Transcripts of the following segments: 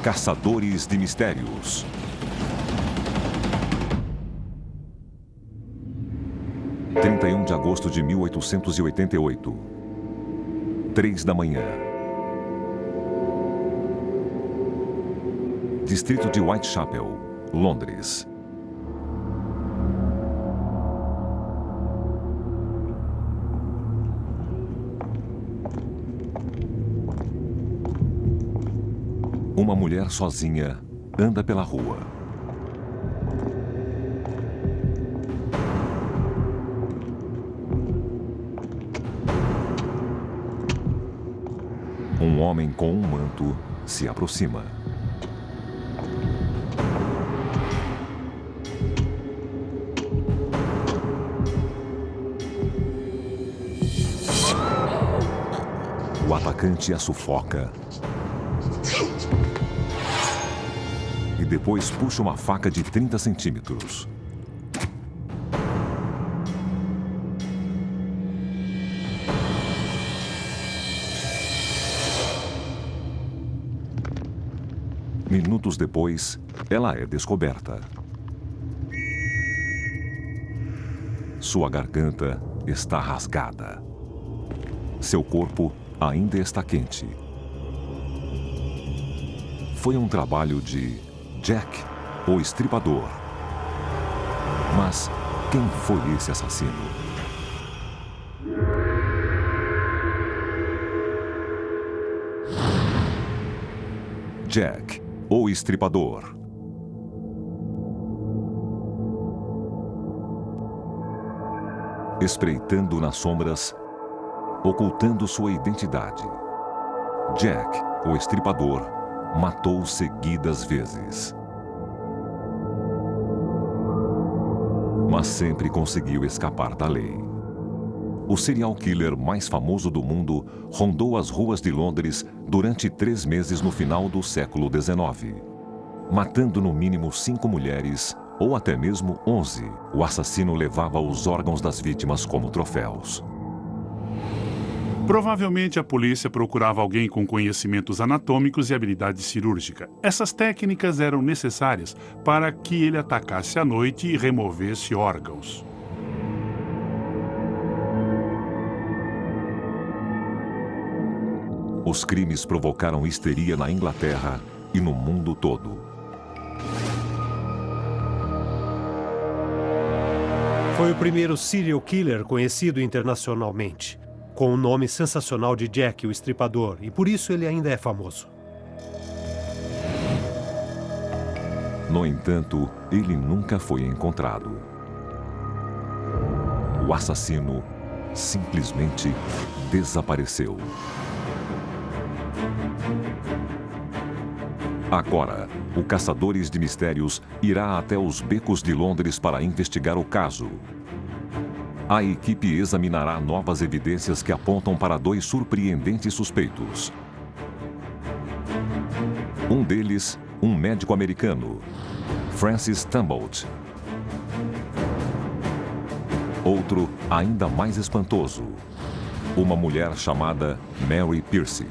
Caçadores de Mistérios. – 31 de agosto de 1888. 3 da manhã. Distrito de Whitechapel, Londres. Uma mulher sozinha anda pela rua. Um homem com um manto se aproxima. O atacante a sufoca e depois puxa uma faca de 30 centímetros. Minutos depois, ela é descoberta. Sua garganta está rasgada. Seu corpo ainda está quente. Foi um trabalho de Jack, o Estripador. Mas quem foi esse assassino? Jack, o Estripador. Espreitando nas sombras, ocultando sua identidade, Jack, o Estripador, matou seguidas vezes. Mas sempre conseguiu escapar da lei. O serial killer mais famoso do mundo rondou as ruas de Londres durante 3 meses no final do século XIX, matando no mínimo 5 mulheres, ou até mesmo 11. O assassino levava os órgãos das vítimas como troféus. Provavelmente a polícia procurava alguém com conhecimentos anatômicos e habilidade cirúrgica. Essas técnicas eram necessárias para que ele atacasse à noite e removesse órgãos. Os crimes provocaram histeria na Inglaterra e no mundo todo. Foi o primeiro serial killer conhecido internacionalmente, com o nome sensacional de Jack, o Estripador, e por isso ele ainda é famoso. No entanto, ele nunca foi encontrado. O assassino simplesmente desapareceu. Agora, o Caçadores de Mistérios irá até os becos de Londres para investigar o caso. A equipe examinará novas evidências que apontam para 2 surpreendentes suspeitos. Um deles, um médico americano, Francis Tumbolt. Outro, ainda mais espantoso, uma mulher chamada Mary Pierce.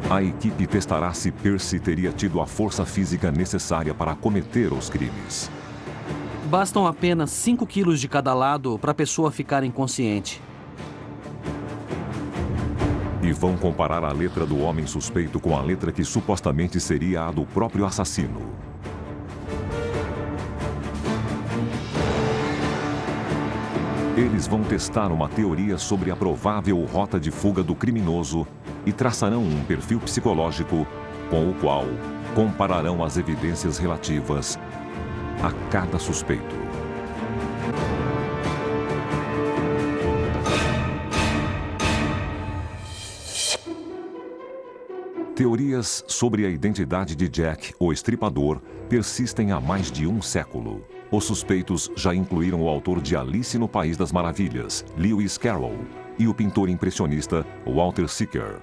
A equipe testará se Pierce teria tido a força física necessária para cometer os crimes. Bastam apenas 5 quilos de cada lado para a pessoa ficar inconsciente. E vão comparar a letra do homem suspeito com a letra que supostamente seria a do próprio assassino. Eles vão testar uma teoria sobre a provável rota de fuga do criminoso e traçarão um perfil psicológico com o qual compararão as evidências relativas a cada suspeito. Teorias sobre a identidade de Jack, o Estripador, persistem há mais de 1 século. Os suspeitos já incluíram o autor de Alice no País das Maravilhas, Lewis Carroll, e o pintor impressionista Walter Sickert.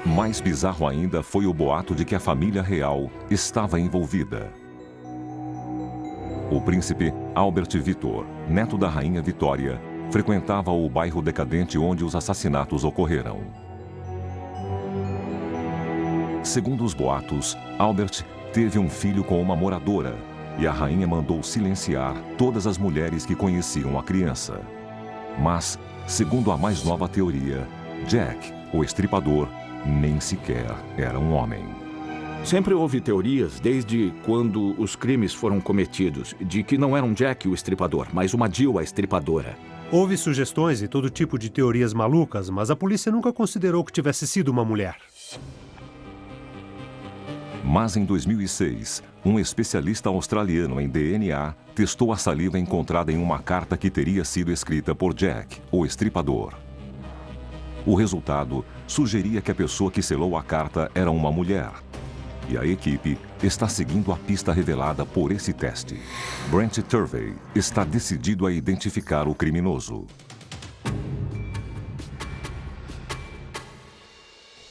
Mais bizarro ainda foi o boato de que a família real estava envolvida. O príncipe Albert Victor, neto da rainha Vitória, frequentava o bairro decadente onde os assassinatos ocorreram. Segundo os boatos, Albert teve um filho com uma moradora e a rainha mandou silenciar todas as mulheres que conheciam a criança. Mas, segundo a mais nova teoria, Jack, o estripador, nem sequer era um homem. Sempre houve teorias, desde quando os crimes foram cometidos, de que não era um Jack o estripador, mas uma Jill a estripadora. Houve sugestões e todo tipo de teorias malucas, mas a polícia nunca considerou que tivesse sido uma mulher. Mas em 2006, um especialista australiano em DNA testou a saliva encontrada em uma carta que teria sido escrita por Jack, o estripador. O resultado sugeria que a pessoa que selou a carta era uma mulher. E a equipe está seguindo a pista revelada por esse teste. Brent Turvey está decidido a identificar o criminoso.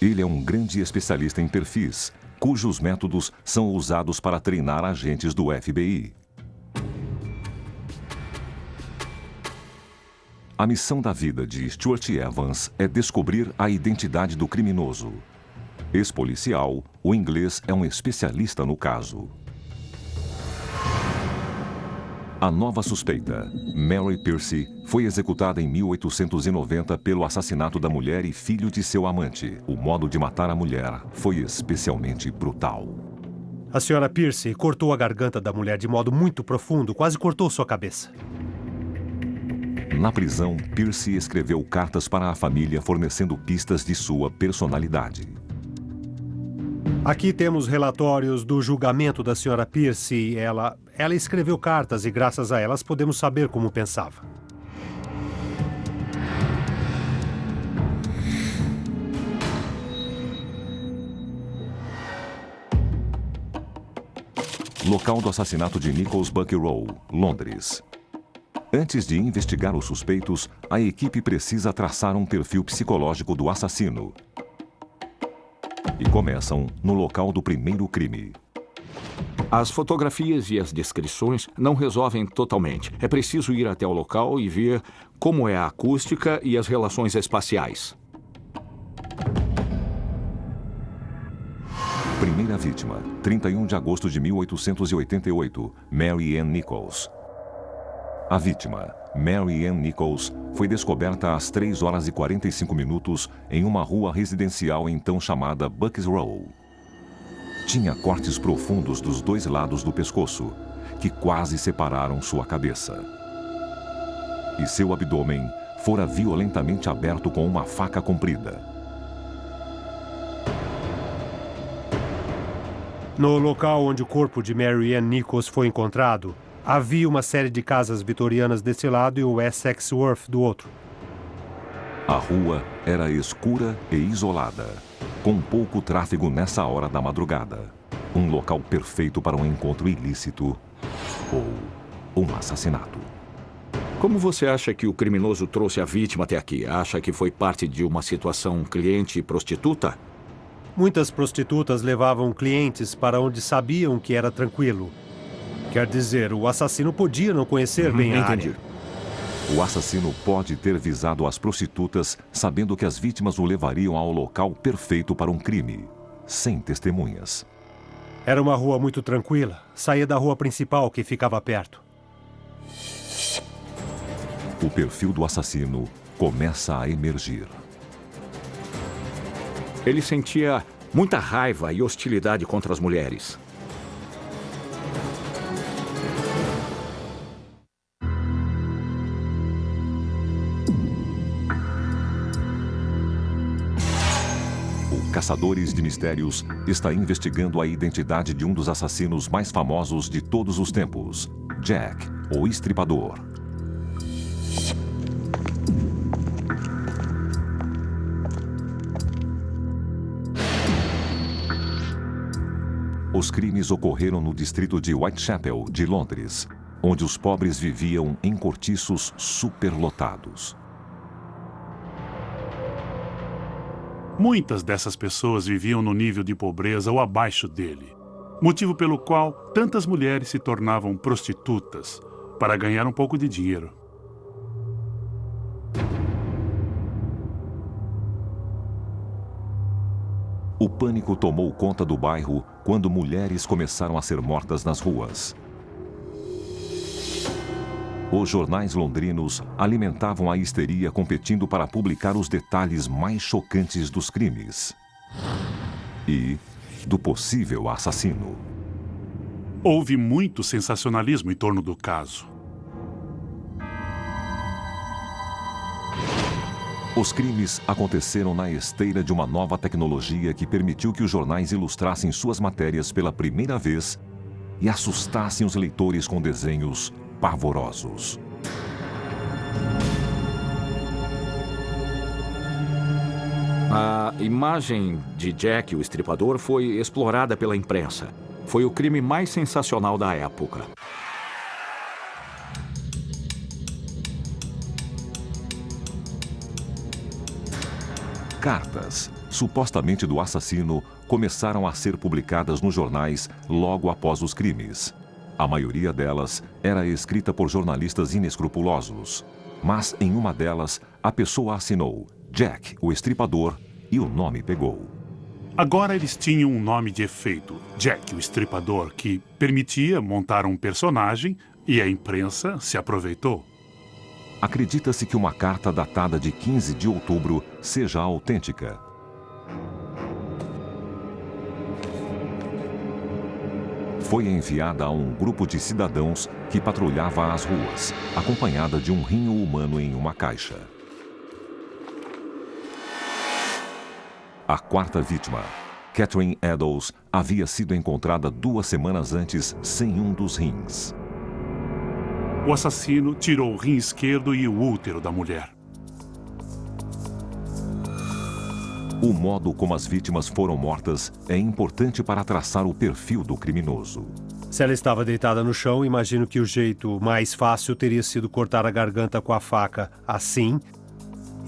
Ele é um grande especialista em perfis, cujos métodos são usados para treinar agentes do FBI. A missão da vida de Stuart Evans é descobrir a identidade do criminoso. Ex-policial, o inglês é um especialista no caso. A nova suspeita, Mary Pierce, foi executada em 1890 pelo assassinato da mulher e filho de seu amante. O modo de matar a mulher foi especialmente brutal. A senhora Pierce cortou a garganta da mulher de modo muito profundo, quase cortou sua cabeça. Na prisão, Pierce escreveu cartas para a família fornecendo pistas de sua personalidade. Aqui temos relatórios do julgamento da senhora Pierce. Ela escreveu cartas e, graças a elas, podemos saber como pensava. Local do assassinato de Nicholas Bucky Rowe, Londres. Antes de investigar os suspeitos, a equipe precisa traçar um perfil psicológico do assassino. E começam no local do primeiro crime. As fotografias e as descrições não resolvem totalmente. É preciso ir até o local e ver como é a acústica e as relações espaciais. Primeira vítima, 31 de agosto de 1888, Mary Ann Nichols. A vítima, Mary Ann Nichols, foi descoberta às 3 horas e 45 minutos em uma rua residencial então chamada Bucks Row. Tinha cortes profundos dos dois lados do pescoço, que quase separaram sua cabeça. E seu abdômen fora violentamente aberto com uma faca comprida. No local onde o corpo de Mary Ann Nichols foi encontrado, havia uma série de casas vitorianas desse lado e o Essex Wharf do outro. A rua era escura e isolada, com pouco tráfego nessa hora da madrugada. Um local perfeito para um encontro ilícito ou um assassinato. Como você acha que o criminoso trouxe a vítima até aqui? Acha que foi parte de uma situação cliente e prostituta? Muitas prostitutas levavam clientes para onde sabiam que era tranquilo. Quer dizer, o assassino podia não conhecer bem a área. O assassino pode ter visado as prostitutas, sabendo que as vítimas o levariam ao local perfeito para um crime, sem testemunhas. Era uma rua muito tranquila. Saía da rua principal, que ficava perto. O perfil do assassino começa a emergir. Ele sentia muita raiva e hostilidade contra as mulheres. Caçadores de Mistérios está investigando a identidade de um dos assassinos mais famosos de todos os tempos, Jack, o Estripador. Os crimes ocorreram no distrito de Whitechapel, de Londres, onde os pobres viviam em cortiços superlotados. Muitas dessas pessoas viviam no nível de pobreza ou abaixo dele, motivo pelo qual tantas mulheres se tornavam prostitutas para ganhar um pouco de dinheiro. O pânico tomou conta do bairro quando mulheres começaram a ser mortas nas ruas. Os jornais londrinos alimentavam a histeria competindo para publicar os detalhes mais chocantes dos crimes e do possível assassino. Houve muito sensacionalismo em torno do caso. Os crimes aconteceram na esteira de uma nova tecnologia que permitiu que os jornais ilustrassem suas matérias pela primeira vez e assustassem os leitores com desenhos pavorosos. A imagem de Jack, o Estripador, foi explorada pela imprensa. Foi o crime mais sensacional da época. Cartas, supostamente do assassino, começaram a ser publicadas nos jornais logo após os crimes. A maioria delas era escrita por jornalistas inescrupulosos. Mas em uma delas, a pessoa assinou Jack, o Estripador, e o nome pegou. Agora eles tinham um nome de efeito, Jack, o Estripador, que permitia montar um personagem e a imprensa se aproveitou. Acredita-se que uma carta datada de 15 de outubro seja autêntica. Foi enviada a um grupo de cidadãos que patrulhava as ruas, acompanhada de um rinho humano em uma caixa. A quarta vítima, Catherine Eddowes, havia sido encontrada 2 semanas antes sem um dos rins. O assassino tirou o rim esquerdo e o útero da mulher. O modo como as vítimas foram mortas é importante para traçar o perfil do criminoso. Se ela estava deitada no chão, imagino que o jeito mais fácil teria sido cortar a garganta com a faca assim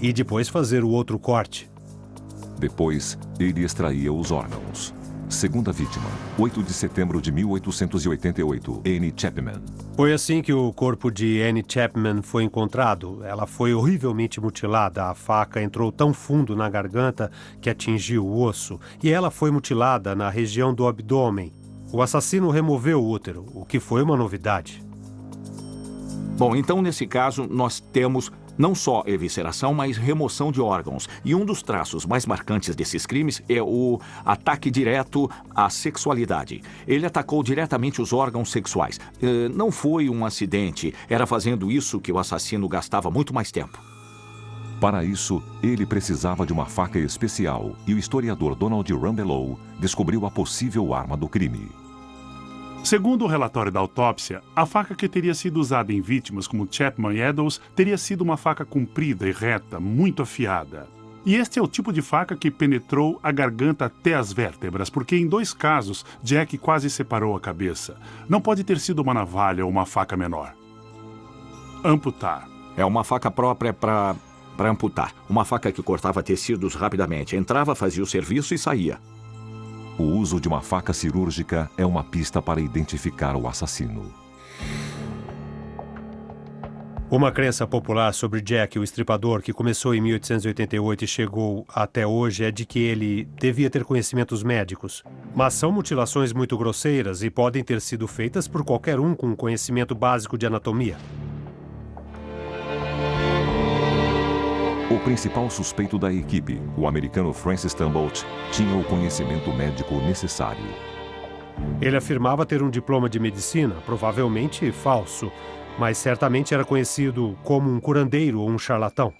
e depois fazer o outro corte. Depois, ele extraía os órgãos. Segunda vítima, 8 de setembro de 1888, Annie Chapman. Foi assim que o corpo de Annie Chapman foi encontrado. Ela foi horrivelmente mutilada. A faca entrou tão fundo na garganta que atingiu o osso. E ela foi mutilada na região do abdômen. O assassino removeu o útero, o que foi uma novidade. Bom, então nesse caso nós temos não só evisceração, mas remoção de órgãos. E um dos traços mais marcantes desses crimes é o ataque direto à sexualidade. Ele atacou diretamente os órgãos sexuais. Não foi um acidente. Era fazendo isso que o assassino gastava muito mais tempo. Para isso, ele precisava de uma faca especial e o historiador Donald Rumbelow descobriu a possível arma do crime. Segundo o relatório da autópsia, a faca que teria sido usada em vítimas como Chapman e Eddowes teria sido uma faca comprida e reta, muito afiada. E este é o tipo de faca que penetrou a garganta até as vértebras, porque em 2 casos, Jack quase separou a cabeça. Não pode ter sido uma navalha ou uma faca menor. Amputar. É uma faca própria para amputar. Uma faca que cortava tecidos rapidamente. Entrava, fazia o serviço e saía. O uso de uma faca cirúrgica é uma pista para identificar o assassino. Uma crença popular sobre Jack, o Estripador, que começou em 1888 e chegou até hoje, é de que ele devia ter conhecimentos médicos. Mas são mutilações muito grosseiras e podem ter sido feitas por qualquer um com conhecimento básico de anatomia. O principal suspeito da equipe, o americano Francis Tumbolt, tinha o conhecimento médico necessário. Ele afirmava ter um diploma de medicina, provavelmente falso, mas certamente era conhecido como um curandeiro ou um charlatão.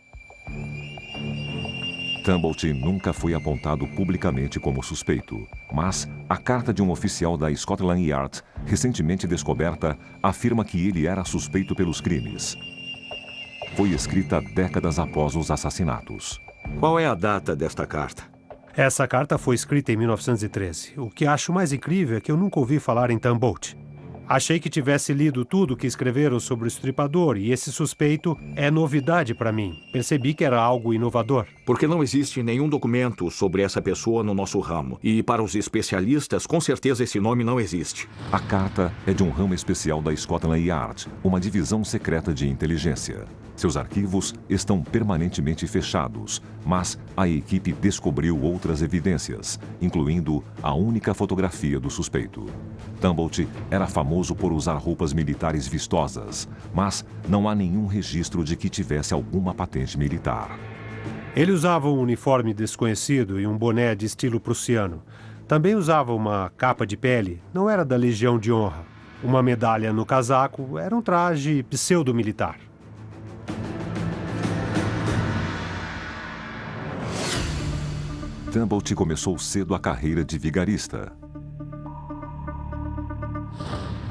Tumbolt nunca foi apontado publicamente como suspeito, mas a carta de um oficial da Scotland Yard, recentemente descoberta, afirma que ele era suspeito pelos crimes. Foi escrita décadas após os assassinatos. Qual é a data desta carta? Essa carta foi escrita em 1913. O que acho mais incrível é que eu nunca ouvi falar em Tumbolt. Achei que tivesse lido tudo que escreveram sobre o Estripador e esse suspeito é novidade para mim. Percebi que era algo inovador. Porque não existe nenhum documento sobre essa pessoa no nosso ramo. E para os especialistas, com certeza esse nome não existe. A carta é de um ramo especial da Scotland Yard, uma divisão secreta de inteligência. Seus arquivos estão permanentemente fechados, mas a equipe descobriu outras evidências, incluindo a única fotografia do suspeito. Tumbolt era famoso por usar roupas militares vistosas, mas não há nenhum registro de que tivesse alguma patente militar. Ele usava um uniforme desconhecido e um boné de estilo prussiano. Também usava uma capa de pele, não era da Legião de Honra. Uma medalha no casaco era um traje pseudo-militar. Tumbolt começou cedo a carreira de vigarista.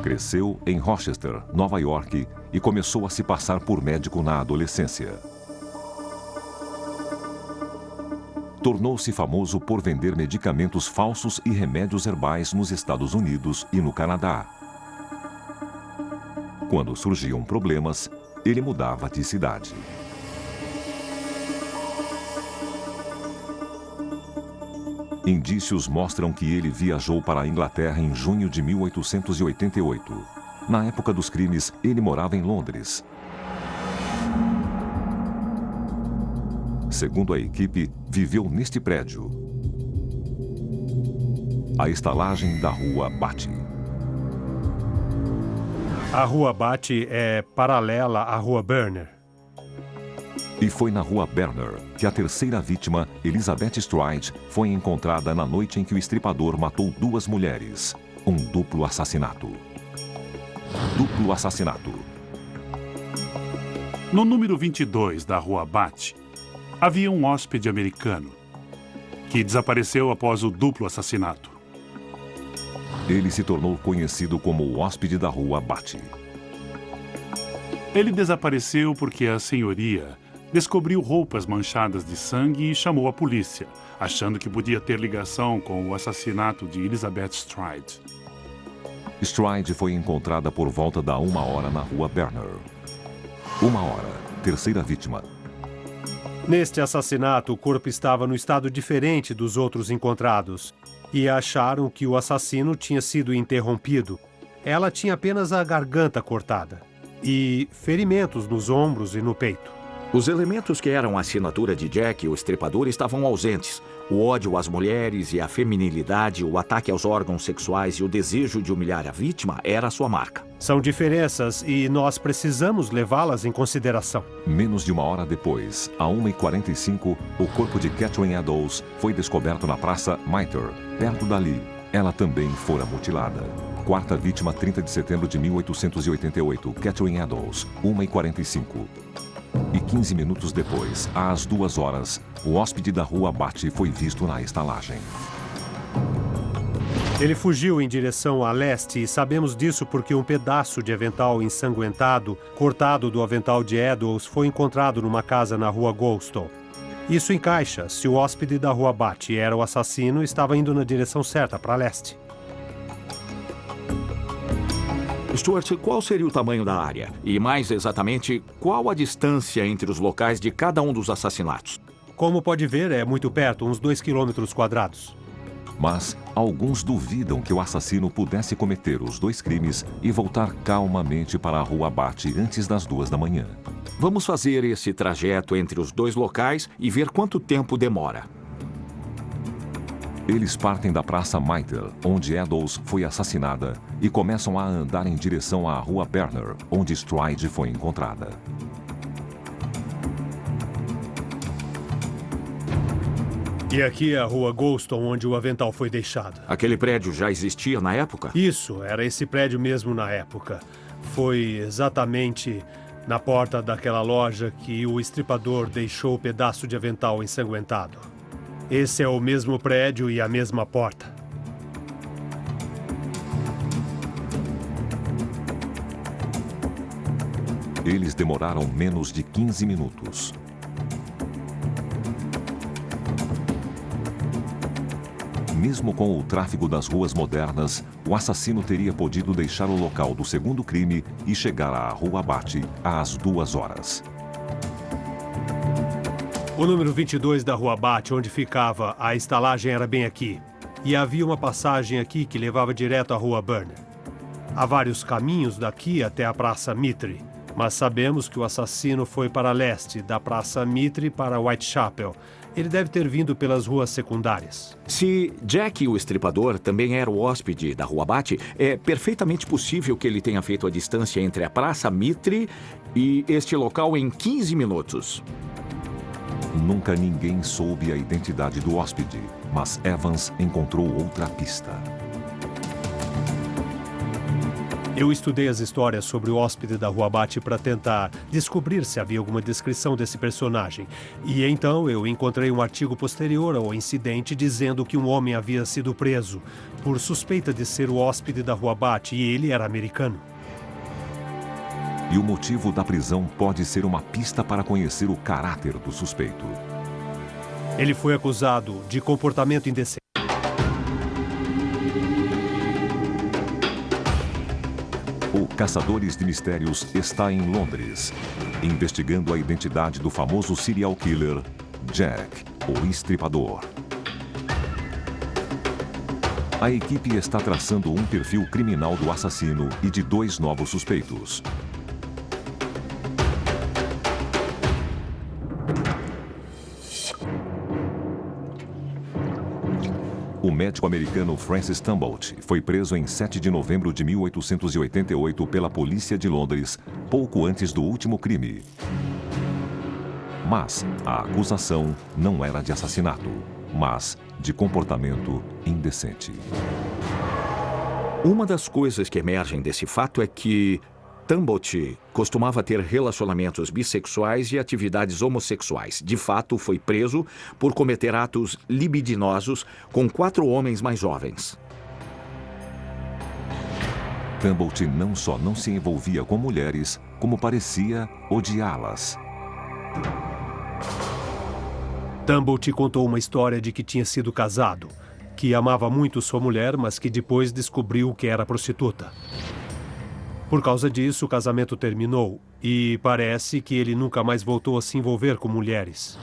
Cresceu em Rochester, Nova York, e começou a se passar por médico na adolescência. Tornou-se famoso por vender medicamentos falsos e remédios herbais nos Estados Unidos e no Canadá. Quando surgiam problemas, ele mudava de cidade. Indícios mostram que ele viajou para a Inglaterra em junho de 1888. Na época dos crimes, ele morava em Londres. Segundo a equipe, viveu neste prédio. A estalagem da Rua Batty. A Rua Batty é paralela à Rua Berner. E foi na Rua Berner que a terceira vítima, Elizabeth Stride, foi encontrada na noite em que o estripador matou duas mulheres. Um duplo assassinato. Duplo assassinato. No número 22 da Rua Batty, havia um hóspede americano que desapareceu após o duplo assassinato. Ele se tornou conhecido como o hóspede da Rua Batty. Ele desapareceu porque a senhoria descobriu roupas manchadas de sangue e chamou a polícia, achando que podia ter ligação com o assassinato de Elizabeth Stride. Stride foi encontrada por volta da 1h na Rua Berner. 1h, terceira vítima. Neste assassinato, o corpo estava no estado diferente dos outros encontrados e acharam que o assassino tinha sido interrompido. Ela tinha apenas a garganta cortada e ferimentos nos ombros e no peito. Os elementos que eram a assinatura de Jack, o estripador, estavam ausentes. O ódio às mulheres e a feminilidade, o ataque aos órgãos sexuais e o desejo de humilhar a vítima era a sua marca. São diferenças e nós precisamos levá-las em consideração. Menos de 1 hora depois, a 1h45, o corpo de Catherine Eddowes foi descoberto na Praça Mitre, perto dali. Ela também fora mutilada. Quarta vítima, 30 de setembro de 1888, Catherine Eddowes, 1h45. E 15 minutos depois, às 2h, o hóspede da Rua Batty foi visto na estalagem. Ele fugiu em direção a leste e sabemos disso porque um pedaço de avental ensanguentado, cortado do avental de Eddowes, foi encontrado numa casa na Rua Goldstone. Isso encaixa. Se o hóspede da Rua Batty era o assassino, estava indo na direção certa, para leste. Stuart, qual seria o tamanho da área? E, mais exatamente, qual a distância entre os locais de cada um dos assassinatos? Como pode ver, é muito perto, uns 2 quilômetros quadrados. Mas alguns duvidam que o assassino pudesse cometer os dois crimes e voltar calmamente para a Rua Batty antes das 2 da manhã. Vamos fazer esse trajeto entre os dois locais e ver quanto tempo demora. Eles partem da Praça Mitre, onde Eddowes foi assassinada, e começam a andar em direção à Rua Berner, onde Stride foi encontrada. E aqui é a Rua Goldstone, onde o avental foi deixado. Aquele prédio já existia na época? Isso, era esse prédio mesmo na época. Foi exatamente na porta daquela loja que o estripador deixou o pedaço de avental ensanguentado. Esse é o mesmo prédio e a mesma porta. Eles demoraram menos de 15 minutos. Mesmo com o tráfego das ruas modernas, o assassino teria podido deixar o local do segundo crime e chegar à Rua Batty às 2 horas. O número 22 da Rua Batty, onde ficava a estalagem, era bem aqui. E havia uma passagem aqui que levava direto à Rua Berner. Há vários caminhos daqui até a Praça Mitre. Mas sabemos que o assassino foi para leste, da Praça Mitre para Whitechapel. Ele deve ter vindo pelas ruas secundárias. Se Jack, o estripador, também era o hóspede da Rua Bate, é perfeitamente possível que ele tenha feito a distância entre a Praça Mitre e este local em 15 minutos. Nunca ninguém soube a identidade do hóspede, mas Evans encontrou outra pista. Eu estudei as histórias sobre o hóspede da Rua Bate para tentar descobrir se havia alguma descrição desse personagem. E então eu encontrei um artigo posterior ao incidente dizendo que um homem havia sido preso por suspeita de ser o hóspede da Rua Bate e ele era americano. E o motivo da prisão pode ser uma pista para conhecer o caráter do suspeito. Ele foi acusado de comportamento indecente. O Caçadores de Mistérios está em Londres, investigando a identidade do famoso serial killer Jack, o Estripador. A equipe está traçando um perfil criminal do assassino e de 2 novos suspeitos. O médico americano Francis Tumbolt foi preso em 7 de novembro de 1888 pela polícia de Londres, pouco antes do último crime. Mas a acusação não era de assassinato, mas de comportamento indecente. Uma das coisas que emergem desse fato é que Tumbolt costumava ter relacionamentos bissexuais e atividades homossexuais. De fato, foi preso por cometer atos libidinosos com 4 homens mais jovens. Tumbolt não só não se envolvia com mulheres, como parecia odiá-las. Tumbolt contou uma história de que tinha sido casado, que amava muito sua mulher, mas que depois descobriu que era prostituta. Por causa disso, o casamento terminou e parece que ele nunca mais voltou a se envolver com mulheres.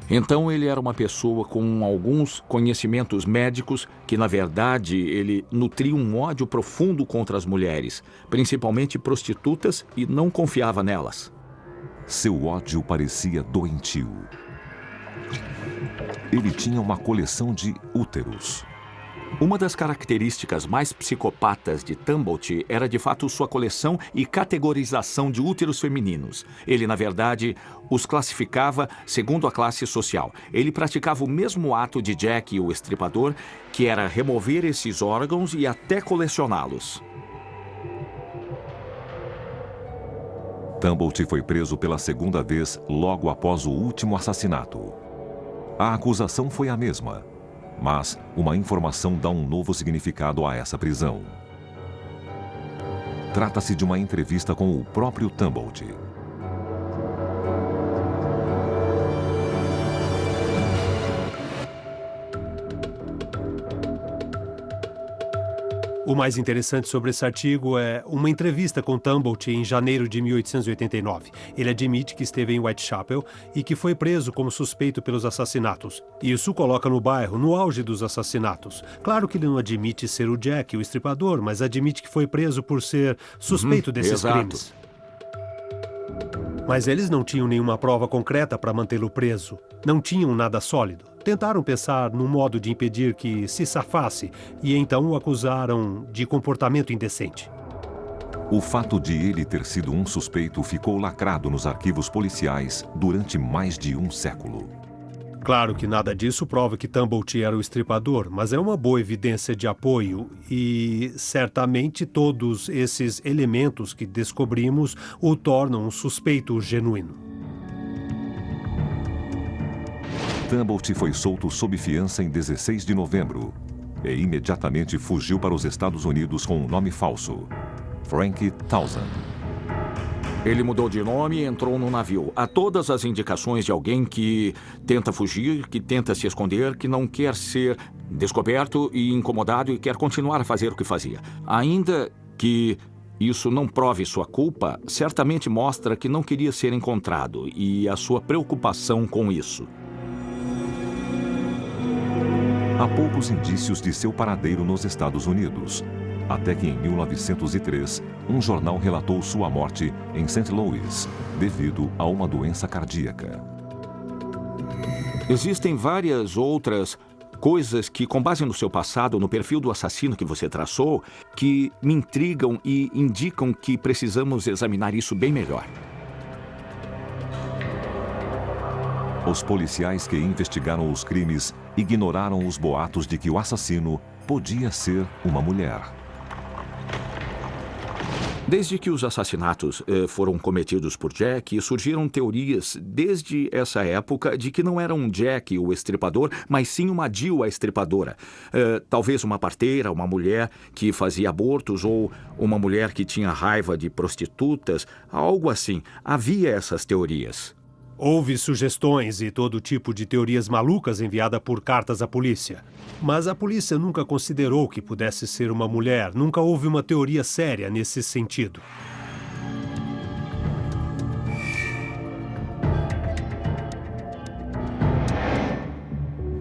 Então ele era uma pessoa com alguns conhecimentos médicos que, na verdade, ele nutria um ódio profundo contra as mulheres, principalmente prostitutas, e não confiava nelas. Seu ódio parecia doentio. Ele tinha uma coleção de úteros. Uma das características mais psicopatas de Tumbolt era, de fato, sua coleção e categorização de úteros femininos. Ele, na verdade, os classificava segundo a classe social. Ele praticava o mesmo ato de Jack, o Estripador, que era remover esses órgãos e até colecioná-los. Tumbolt foi preso pela 2ª vez logo após o último assassinato. A acusação foi a mesma. Mas uma informação dá um novo significado a essa prisão. Trata-se de uma entrevista com o próprio Tumbolt. O mais interessante sobre esse artigo é uma entrevista com Tumbolt em janeiro de 1889. Ele admite que esteve em Whitechapel e que foi preso como suspeito pelos assassinatos. Isso coloca no bairro no auge dos assassinatos. Claro que ele não admite ser o Jack, o Estripador, mas admite que foi preso por ser suspeito desses crimes. Mas eles não tinham nenhuma prova concreta para mantê-lo preso. Não tinham nada sólido. Tentaram pensar num modo de impedir que se safasse e então o acusaram de comportamento indecente. O fato de ele ter sido um suspeito ficou lacrado nos arquivos policiais durante mais de um século. Claro que nada disso prova que Tumbolt era o Estripador, mas é uma boa evidência de apoio e, certamente, todos esses elementos que descobrimos o tornam um suspeito genuíno. Tumbolt foi solto sob fiança em 16 de novembro e imediatamente fugiu para os Estados Unidos com um nome falso, Frank Townsend. Ele mudou de nome e entrou no navio. Há todas as indicações de alguém que tenta fugir, que tenta se esconder, que não quer ser descoberto e incomodado e quer continuar a fazer o que fazia. Ainda que isso não prove sua culpa, certamente mostra que não queria ser encontrado e a sua preocupação com isso. Há poucos indícios de seu paradeiro nos Estados Unidos. Até que em 1903, um jornal relatou sua morte em St. Louis, devido a uma doença cardíaca. Existem várias outras coisas que, com base no seu passado, no perfil do assassino que você traçou, que me intrigam e indicam que precisamos examinar isso bem melhor. Os policiais que investigaram os crimes ignoraram os boatos de que o assassino podia ser uma mulher. Desde que os assassinatos foram cometidos por Jack, surgiram teorias desde essa época de que não era um Jack o estripador, mas sim uma Jill a estripadora. Talvez uma parteira, uma mulher que fazia abortos ou uma mulher que tinha raiva de prostitutas, algo assim. Havia essas teorias. Houve sugestões e todo tipo de teorias malucas enviadas por cartas à polícia. Mas a polícia nunca considerou que pudesse ser uma mulher. Nunca houve uma teoria séria nesse sentido.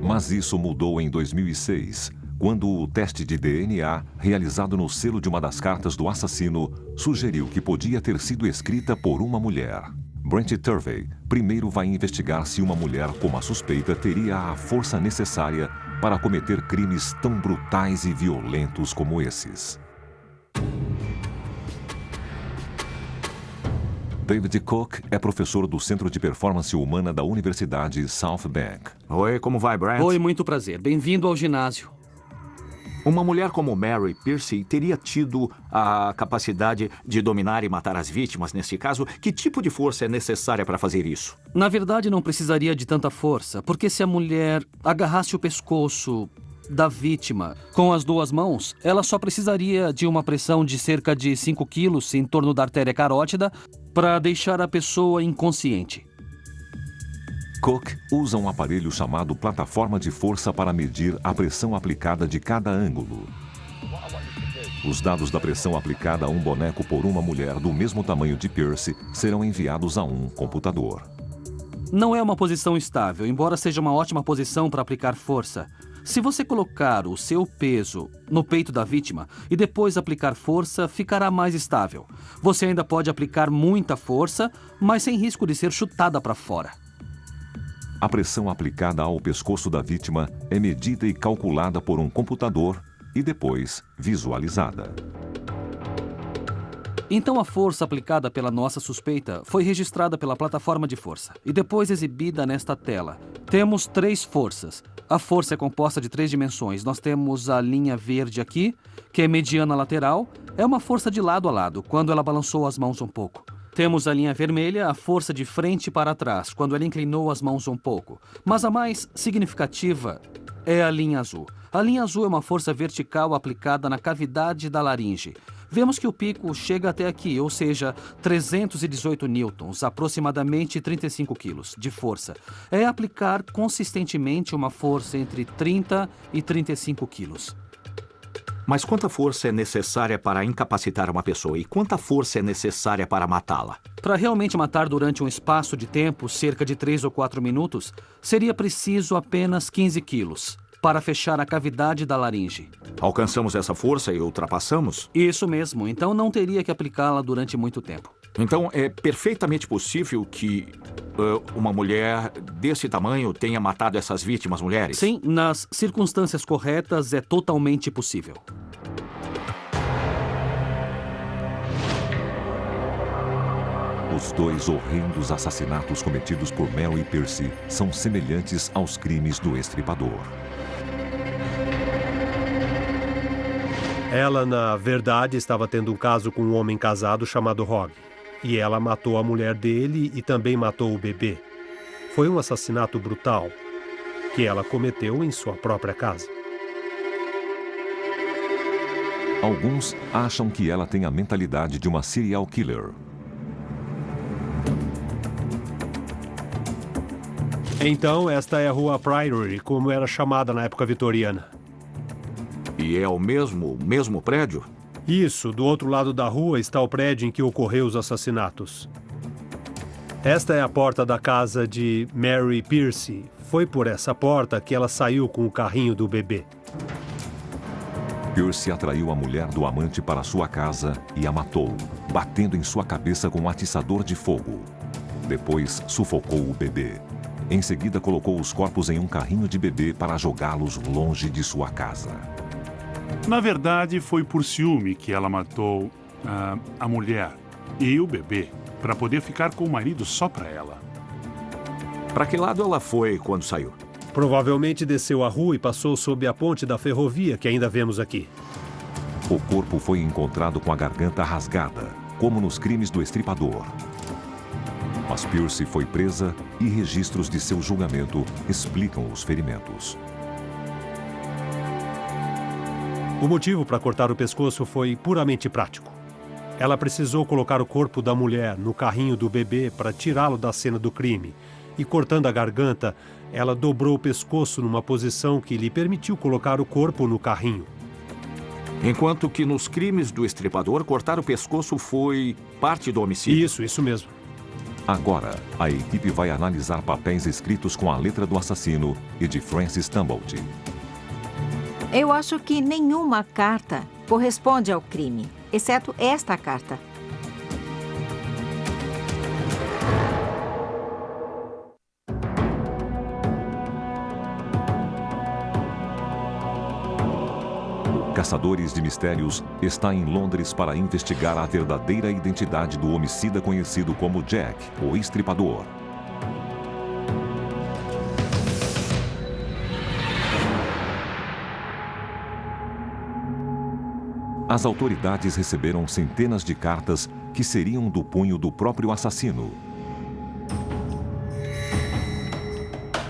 Mas isso mudou em 2006, quando o teste de DNA, realizado no selo de uma das cartas do assassino, sugeriu que podia ter sido escrita por uma mulher. Brent Turvey primeiro vai investigar se uma mulher como a suspeita teria a força necessária para cometer crimes tão brutais e violentos como esses. David Cook é professor do Centro de Performance Humana da Universidade South Bank. Oi, como vai, Brent? Oi, muito prazer. Bem-vindo ao ginásio. Uma mulher como Mary Piercy teria tido a capacidade de dominar e matar as vítimas, nesse caso? Que tipo de força é necessária para fazer isso? Na verdade, não precisaria de tanta força, porque se a mulher agarrasse o pescoço da vítima com as duas mãos, ela só precisaria de uma pressão de cerca de 5 quilos em torno da artéria carótida para deixar a pessoa inconsciente. Cook usa um aparelho chamado plataforma de força para medir a pressão aplicada de cada ângulo. Os dados da pressão aplicada a um boneco por uma mulher do mesmo tamanho de Piercy serão enviados a um computador. Não é uma posição estável, embora seja uma ótima posição para aplicar força. Se você colocar o seu peso no peito da vítima e depois aplicar força, ficará mais estável. Você ainda pode aplicar muita força, mas sem risco de ser chutada para fora. A pressão aplicada ao pescoço da vítima é medida e calculada por um computador e depois visualizada. Então a força aplicada pela nossa suspeita foi registrada pela plataforma de força e depois exibida nesta tela. Temos 3 forças. A força é composta de 3 dimensões. Nós temos a linha verde aqui, que é mediana lateral. É uma força de lado a lado, quando ela balançou as mãos um pouco. Temos a linha vermelha, a força de frente para trás, quando ela inclinou as mãos um pouco. Mas a mais significativa é a linha azul. A linha azul é uma força vertical aplicada na cavidade da laringe. Vemos que o pico chega até aqui, ou seja, 318 newtons, aproximadamente 35 quilos de força. É aplicar consistentemente uma força entre 30 e 35 quilos. Mas quanta força é necessária para incapacitar uma pessoa e quanta força é necessária para matá-la? Para realmente matar durante um espaço de tempo, cerca de 3 ou 4 minutos, seria preciso apenas 15 quilos para fechar a cavidade da laringe. Alcançamos essa força e ultrapassamos? Isso mesmo, então não teria que aplicá-la durante muito tempo. Então é perfeitamente possível que uma mulher desse tamanho tenha matado essas vítimas mulheres? Sim, nas circunstâncias corretas é totalmente possível. Os 2 horrendos assassinatos cometidos por Mary Piercy são semelhantes aos crimes do estripador. Ela, na verdade, estava tendo um caso com um homem casado chamado Hogg. E ela matou a mulher dele e também matou o bebê. Foi um assassinato brutal que ela cometeu em sua própria casa. Alguns acham que ela tem a mentalidade de uma serial killer. Então, esta é a Rua Priory, como era chamada na época vitoriana. E é o mesmo prédio? Isso, do outro lado da rua está o prédio em que ocorreu os assassinatos. Esta é a porta da casa de Mary Piercy. Foi por essa porta que ela saiu com o carrinho do bebê. Pierce atraiu a mulher do amante para sua casa e a matou, batendo em sua cabeça com um atiçador de fogo. Depois, sufocou o bebê. Em seguida, colocou os corpos em um carrinho de bebê para jogá-los longe de sua casa. Na verdade, foi por ciúme que ela matou a mulher e o bebê, para poder ficar com o marido só para ela. Para que lado ela foi quando saiu? Provavelmente desceu a rua e passou sob a ponte da ferrovia que ainda vemos aqui. O corpo foi encontrado com a garganta rasgada, como nos crimes do estripador. Mas Pierce foi presa e registros de seu julgamento explicam os ferimentos. O motivo para cortar o pescoço foi puramente prático. Ela precisou colocar o corpo da mulher no carrinho do bebê para tirá-lo da cena do crime. E cortando a garganta, ela dobrou o pescoço numa posição que lhe permitiu colocar o corpo no carrinho. Enquanto que nos crimes do estripador, cortar o pescoço foi parte do homicídio. Isso mesmo. Agora, a equipe vai analisar papéis escritos com a letra do assassino e de Francis Tumbolt. Eu acho que nenhuma carta corresponde ao crime, exceto esta carta. Caçadores de Mistérios está em Londres para investigar a verdadeira identidade do homicida conhecido como Jack, o Estripador. As autoridades receberam centenas de cartas que seriam do punho do próprio assassino.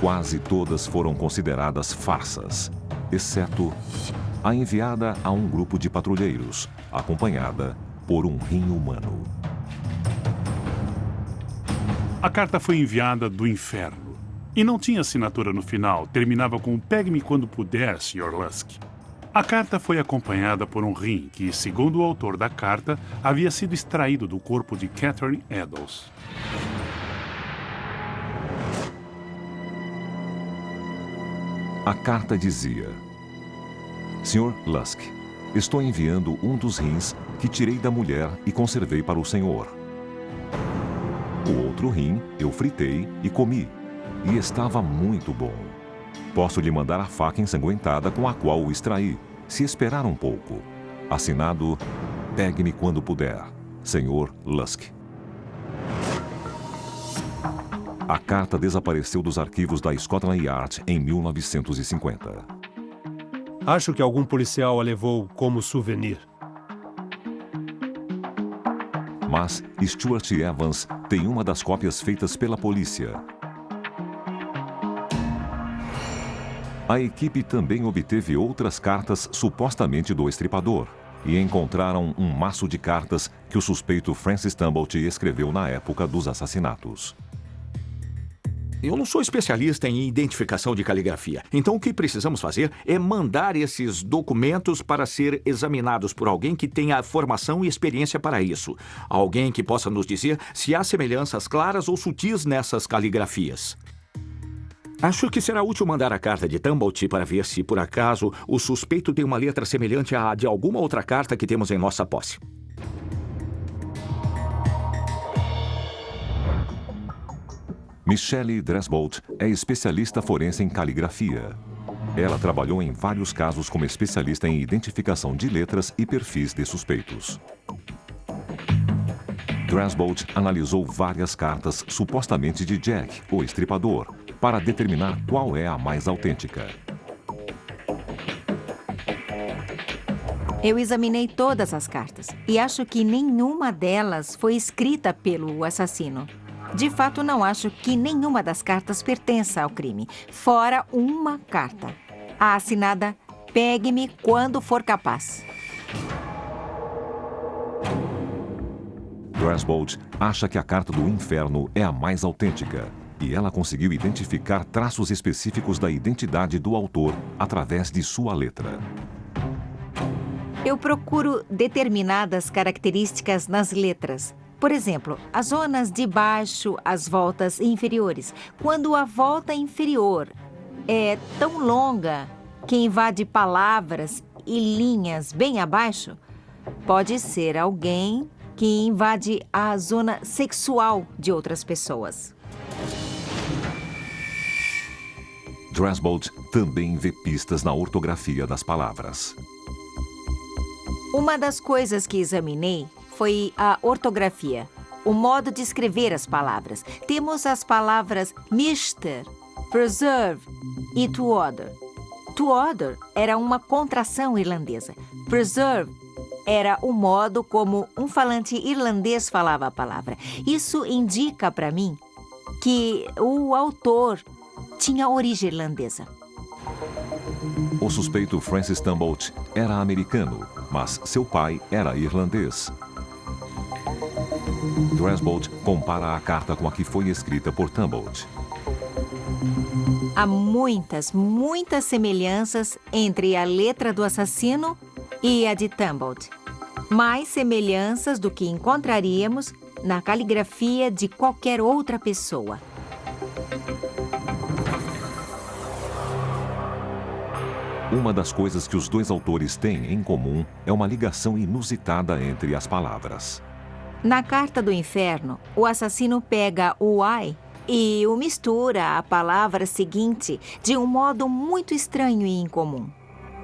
Quase todas foram consideradas farsas, exceto a enviada a um grupo de patrulheiros, acompanhada por um rim humano. A carta foi enviada do inferno e não tinha assinatura no final, terminava com "Pegue-me quando puder, Sr. Lusk". A carta foi acompanhada por um rim que, segundo o autor da carta, havia sido extraído do corpo de Catherine Eddowes. A carta dizia: Sr. Lusk, estou enviando um dos rins que tirei da mulher e conservei para o senhor. O outro rim eu fritei e comi, e estava muito bom. Posso lhe mandar a faca ensanguentada com a qual o extraí, se esperar um pouco. Assinado, Pegue-me quando puder, Sr. Lusk. A carta desapareceu dos arquivos da Scotland Yard em 1950. Acho que algum policial a levou como souvenir. Mas Stuart Evans tem uma das cópias feitas pela polícia. A equipe também obteve outras cartas supostamente do estripador e encontraram um maço de cartas que o suspeito Francis Tumbolt escreveu na época dos assassinatos. Eu não sou especialista em identificação de caligrafia, então o que precisamos fazer é mandar esses documentos para ser examinados por alguém que tenha formação e experiência para isso. Alguém que possa nos dizer se há semelhanças claras ou sutis nessas caligrafias. Acho que será útil mandar a carta de Tumbolt para ver se, por acaso, o suspeito tem uma letra semelhante à de alguma outra carta que temos em nossa posse. Michelle Dresbolt é especialista forense em caligrafia. Ela trabalhou em vários casos como especialista em identificação de letras e perfis de suspeitos. Dresbolt analisou várias cartas supostamente de Jack, o estripador, para determinar qual é a mais autêntica. Eu examinei todas as cartas e acho que nenhuma delas foi escrita pelo assassino. De fato, não acho que nenhuma das cartas pertença ao crime, fora uma carta. A assinada "Pegue-me quando for capaz". Dresbolt acha que a carta do inferno é a mais autêntica e ela conseguiu identificar traços específicos da identidade do autor através de sua letra. Eu procuro determinadas características nas letras. Por exemplo, as zonas de baixo, as voltas inferiores. Quando a volta inferior é tão longa que invade palavras e linhas bem abaixo, pode ser alguém que invade a zona sexual de outras pessoas. Dresbold também vê pistas na ortografia das palavras. Uma das coisas que examinei foi a ortografia, o modo de escrever as palavras. Temos as palavras Mr., preserve e to order. To order era uma contração irlandesa. Preserve era o modo como um falante irlandês falava a palavra. Isso indica para mim que o autor tinha origem irlandesa. O suspeito Francis Tumbolt era americano, mas seu pai era irlandês. Dresbold compara a carta com a que foi escrita por Tumbolt. Há muitas semelhanças entre a letra do assassino e a de Tumbolt. Mais semelhanças do que encontraríamos na caligrafia de qualquer outra pessoa. Uma das coisas que os dois autores têm em comum é uma ligação inusitada entre as palavras. Na Carta do Inferno, o assassino pega o I e o mistura à palavra seguinte de um modo muito estranho e incomum.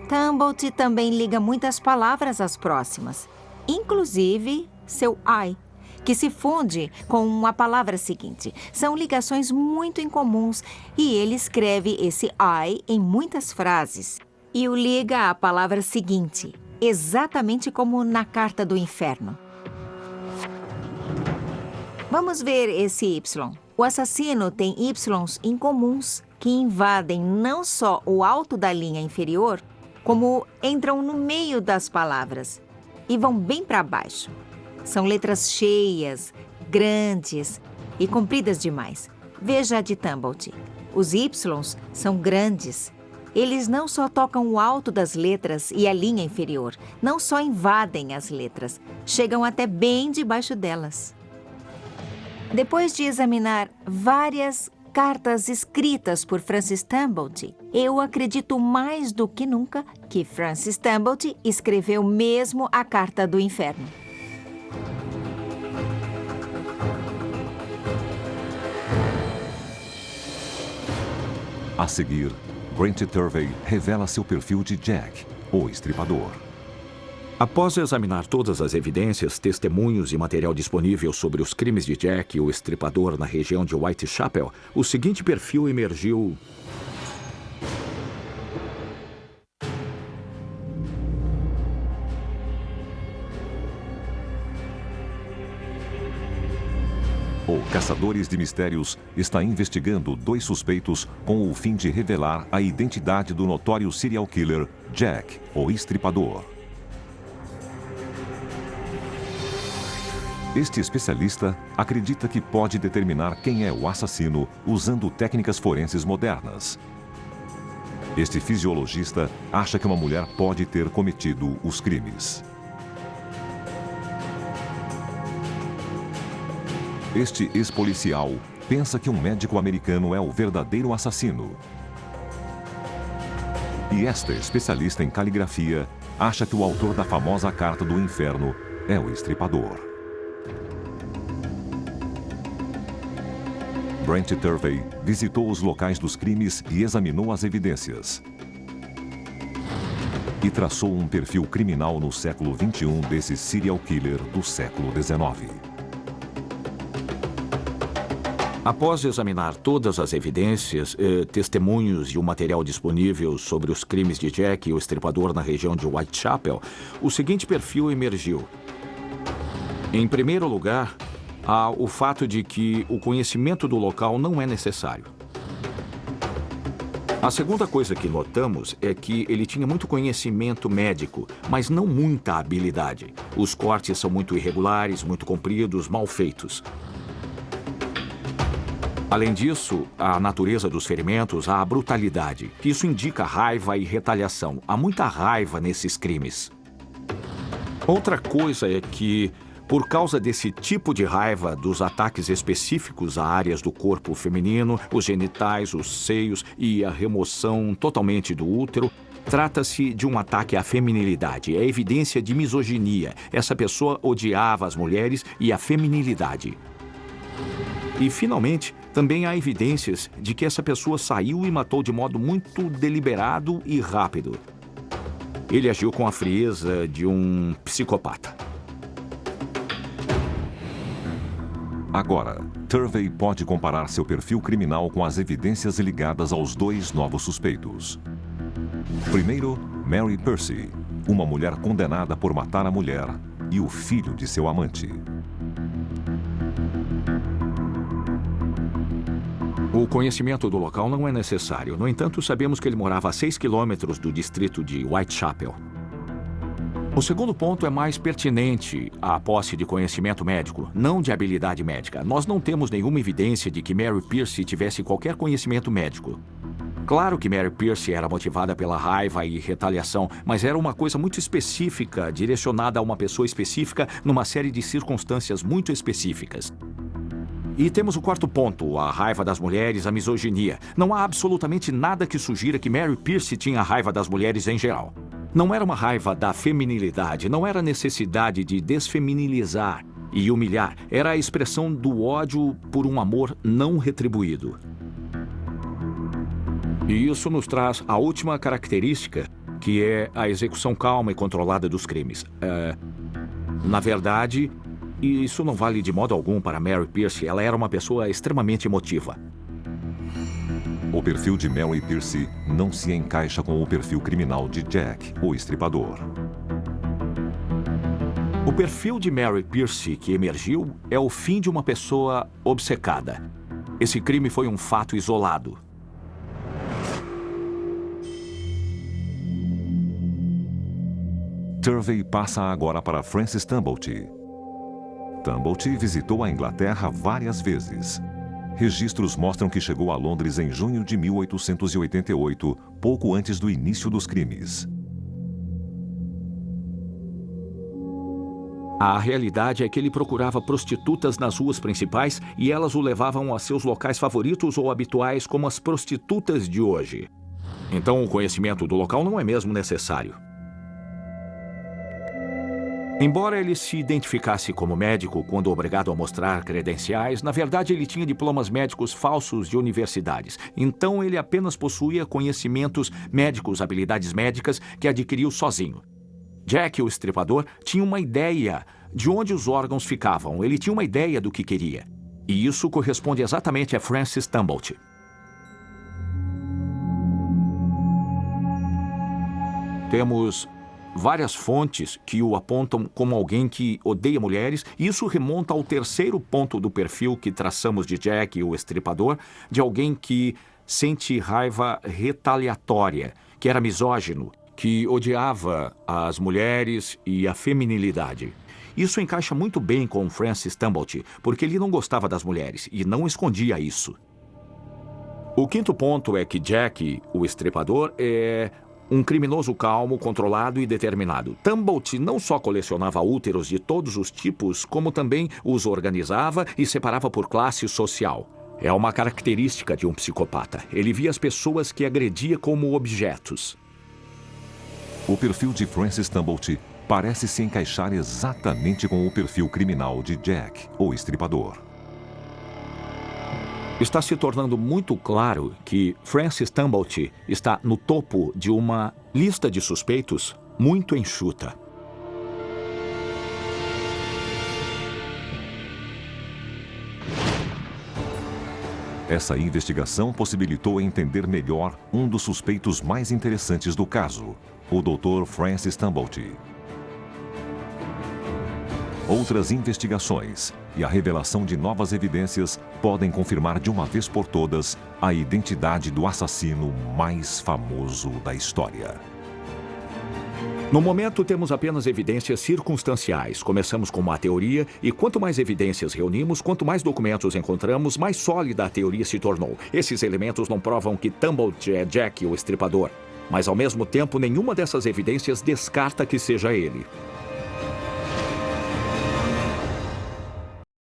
Tumbolt também liga muitas palavras às próximas, inclusive seu I, que se funde com a palavra seguinte. São ligações muito incomuns e ele escreve esse I em muitas frases e o liga à palavra seguinte, exatamente como na Carta do Inferno. Vamos ver esse Y. O assassino tem Ys incomuns que invadem não só o alto da linha inferior, como entram no meio das palavras e vão bem para baixo. São letras cheias, grandes e compridas demais. Veja a de Tumbolt. Os Ys são grandes. Eles não só tocam o alto das letras e a linha inferior, não só invadem as letras, chegam até bem debaixo delas. Depois de examinar várias cartas escritas por Francis Tumbolt, eu acredito mais do que nunca que Francis Tumbolt escreveu mesmo a Carta do Inferno. A seguir, Brent Turvey revela seu perfil de Jack, o estripador. Após examinar todas as evidências, testemunhos e material disponível sobre os crimes de Jack, o estripador, na região de Whitechapel, o seguinte perfil emergiu. O Caçadores de Mistérios está investigando dois suspeitos com o fim de revelar a identidade do notório serial killer Jack, o estripador. Este especialista acredita que pode determinar quem é o assassino usando técnicas forenses modernas. Este fisiologista acha que uma mulher pode ter cometido os crimes. Este ex-policial pensa que um médico americano é o verdadeiro assassino. E esta especialista em caligrafia acha que o autor da famosa Carta do Inferno é o estripador. Brent Turvey visitou os locais dos crimes e examinou as evidências. E traçou um perfil criminal no século XXI desse serial killer do século XIX. Após examinar todas as evidências, testemunhos e o material disponível sobre os crimes de Jack e o estripador na região de Whitechapel, o seguinte perfil emergiu. Em primeiro lugar, há o fato de que o conhecimento do local não é necessário. A segunda coisa que notamos é que ele tinha muito conhecimento médico, mas não muita habilidade. Os cortes são muito irregulares, muito compridos, mal feitos. Além disso, a natureza dos ferimentos, a brutalidade. Isso indica raiva e retaliação. Há muita raiva nesses crimes. Outra coisa é que Por causa desse tipo de raiva, dos ataques específicos a áreas do corpo feminino, os genitais, os seios e a remoção totalmente do útero, trata-se de um ataque à feminilidade. É evidência de misoginia. Essa pessoa odiava as mulheres e a feminilidade. E, finalmente, também há evidências de que essa pessoa saiu e matou de modo muito deliberado e rápido. Ele agiu com a frieza de um psicopata. Agora, Turvey pode comparar seu perfil criminal com as evidências ligadas aos dois novos suspeitos. Primeiro, Mary Percy, uma mulher condenada por matar a mulher e o filho de seu amante. O conhecimento do local não é necessário. No entanto, sabemos que ele morava a 6 quilômetros do distrito de Whitechapel. O segundo ponto é mais pertinente à posse de conhecimento médico, não de habilidade médica. Nós não temos nenhuma evidência de que Mary Percy tivesse qualquer conhecimento médico. Claro que Mary Percy era motivada pela raiva e retaliação, mas era uma coisa muito específica, direcionada a uma pessoa específica, numa série de circunstâncias muito específicas. E temos o quarto ponto, a raiva das mulheres, a misoginia. Não há absolutamente nada que sugira que Mary Percy tinha raiva das mulheres em geral. Não era uma raiva da feminilidade, não era a necessidade de desfeminilizar e humilhar. Era a expressão do ódio por um amor não retribuído. E isso nos traz a última característica, que é a execução calma e controlada dos crimes. Na verdade, isso não vale de modo algum para Mary Percy. Ela era uma pessoa extremamente emotiva. O perfil de Mary Percy não se encaixa com o perfil criminal de Jack, o estripador. O perfil de Mary Percy que emergiu é o fim de uma pessoa obcecada. Esse crime foi um fato isolado. Turvey passa agora para Francis Tumblety. Tumblety visitou a Inglaterra várias vezes. Registros mostram que chegou a Londres em junho de 1888, pouco antes do início dos crimes. A realidade é que ele procurava prostitutas nas ruas principais e elas o levavam a seus locais favoritos ou habituais, como as prostitutas de hoje. Então, o conhecimento do local não é mesmo necessário. Embora ele se identificasse como médico quando obrigado a mostrar credenciais, na verdade ele tinha diplomas médicos falsos de universidades. Então ele apenas possuía conhecimentos médicos, habilidades médicas que adquiriu sozinho. Jack, o estripador, tinha uma ideia de onde os órgãos ficavam. Ele tinha uma ideia do que queria. E isso corresponde exatamente a Francis Tumblety. Temos várias fontes que o apontam como alguém que odeia mulheres, e isso remonta ao terceiro ponto do perfil que traçamos de Jack, o estripador, de alguém que sente raiva retaliatória, que era misógino, que odiava as mulheres e a feminilidade. Isso encaixa muito bem com Francis Tumblety, porque ele não gostava das mulheres e não escondia isso. O quinto ponto é que Jack, o estripador, é um criminoso calmo, controlado e determinado. Tumblety não só colecionava úteros de todos os tipos, como também os organizava e separava por classe social. É uma característica de um psicopata. Ele via as pessoas que agredia como objetos. O perfil de Francis Tumblety parece se encaixar exatamente com o perfil criminal de Jack, o estripador. Está se tornando muito claro que Francis Tumblety está no topo de uma lista de suspeitos muito enxuta. Essa investigação possibilitou entender melhor um dos suspeitos mais interessantes do caso, o Dr. Francis Tumblety. Outras investigações e a revelação de novas evidências podem confirmar de uma vez por todas a identidade do assassino mais famoso da história. No momento, temos apenas evidências circunstanciais. Começamos com uma teoria e quanto mais evidências reunimos, quanto mais documentos encontramos, mais sólida a teoria se tornou. Esses elementos não provam que Tumblety é Jack, o estripador, mas ao mesmo tempo nenhuma dessas evidências descarta que seja ele.